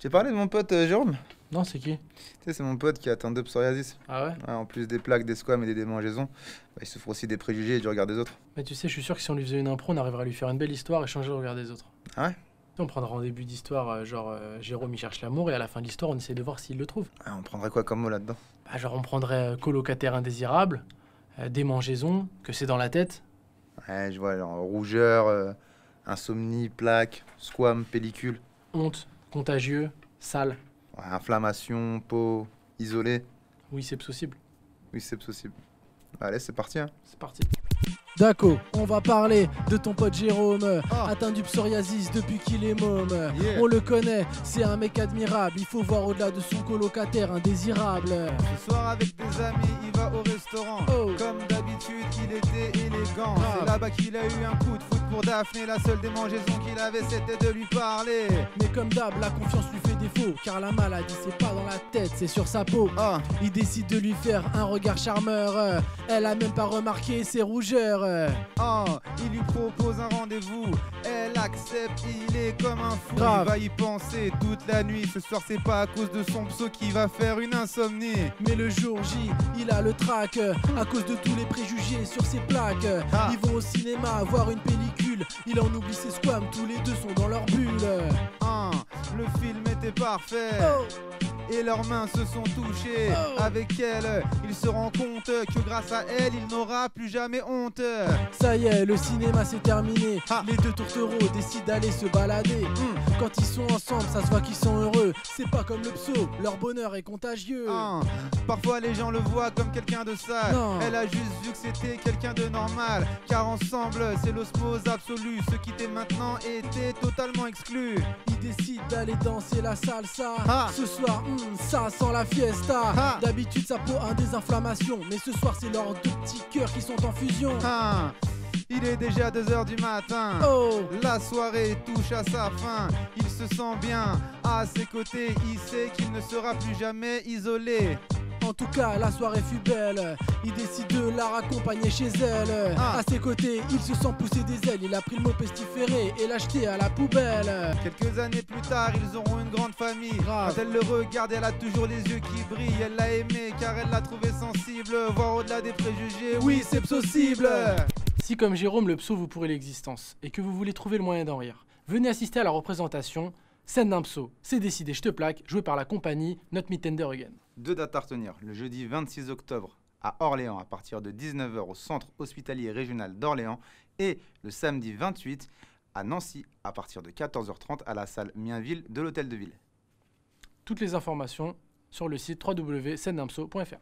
J'ai parlé de mon pote Jérôme. Non, c'est qui? Tu sais, c'est mon pote qui a atteint de psoriasis. Ah ouais? Ouais, en plus des plaques, des squames et des démangeaisons, il souffre aussi des préjugés et du regard des autres. Mais tu sais, je suis sûr que si on lui faisait une impro, on arriverait à lui faire une belle histoire et changer le regard des autres. Ah ouais? On prendra en début d'histoire, Jérôme il cherche l'amour, et à la fin de l'histoire, on essaie de voir s'il le trouve. On prendrait quoi comme mot là-dedans? Bah, genre, on prendrait colocataire indésirable, démangeaison, que c'est dans la tête. Ouais, je vois, genre rougeur, insomnie, plaques, squam, pellicule. Honte, contagieux, sale. Ouais, inflammation, peau, isolé. Oui, c'est possible. Oui, c'est possible. Allez, c'est parti, hein. C'est parti. Daco, on va parler de ton pote Jérôme, atteint du psoriasis depuis qu'il est môme. Yeah. On le connaît, c'est un mec admirable, il faut voir au-delà de son colocataire indésirable. Ce soir avec des amis, il va au restaurant. Oh. Comme d'habitude, il était élégant. Grave. C'est là-bas qu'il a eu un coup de foot pour Daphné. La seule démangeaison qu'il avait, c'était de lui parler. Mais comme d'hab, la confiance lui fait défaut, car la maladie c'est pas dans la tête, c'est sur sa peau. Ah, Il décide de lui faire un regard charmeur, elle a même pas remarqué ses rougeurs. il lui propose un rendez-vous. Elle accepte, il est comme un fou. Grave. Il va y penser toute la nuit. Ce soir, c'est pas à cause de son psau qui va faire une insomnie. Mais le jour J, il a le trac, à cause de tous les préjugés sur ses plaques. Ah. Ils vont au cinéma voir une pellicule, il en oublie ses squams, tous les deux sont dans leur bulle. Le film était parfait. Oh. Et leurs mains se sont touchées. Oh. Avec elle, il se rend compte que grâce à elle, il n'aura plus jamais honte. Ça y est, le cinéma c'est terminé. Ah. Les deux tourtereaux décident d'aller se balader. Quand ils sont ensemble, ça se voit qu'ils sont heureux. C'est pas comme le psau, leur bonheur est contagieux. Parfois les gens le voient comme quelqu'un de sale. Non. Elle a juste vu que c'était quelqu'un de normal. Car ensemble, c'est l'osmose absolue. Ceux qui étaient maintenant étaient totalement exclus. Ils décident d'aller danser la salsa. Ah. Ce soir, ça sent la fiesta. Ah. D'habitude, sa peau a des inflammations. Mais ce soir, c'est leurs deux petits cœurs qui sont en fusion. Il est déjà 2h du matin. Oh. La soirée touche à sa fin. Il se sent bien à ses côtés. Il sait qu'il ne sera plus jamais isolé. En tout cas, la soirée fut belle. Il décide de la raccompagner chez elle. Ah. À ses côtés, il se sent pousser des ailes. Il a pris le mot pestiféré et l'a jeté à la poubelle. Quelques années plus tard, ils auront une grande famille. Grave. Quand elle le regarde, elle a toujours les yeux qui brillent. Elle l'a aimé car elle l'a trouvé sensible. Voir au-delà des préjugés, oui, c'est possible. Si comme Jérôme, le psau vous pourrit l'existence, et que vous voulez trouver le moyen d'en rire, venez assister à la représentation Scène d'un psau, c'est décidé, je te plaque, joué par la compagnie Not Me Tender Again. 2 dates à retenir. Le jeudi 26 octobre à Orléans à partir de 19h au centre hospitalier régional d'Orléans et le samedi 28 à Nancy à partir de 14h30 à la salle Mienville de l'Hôtel de Ville. Toutes les informations sur le site www.scènedunpsau.fr.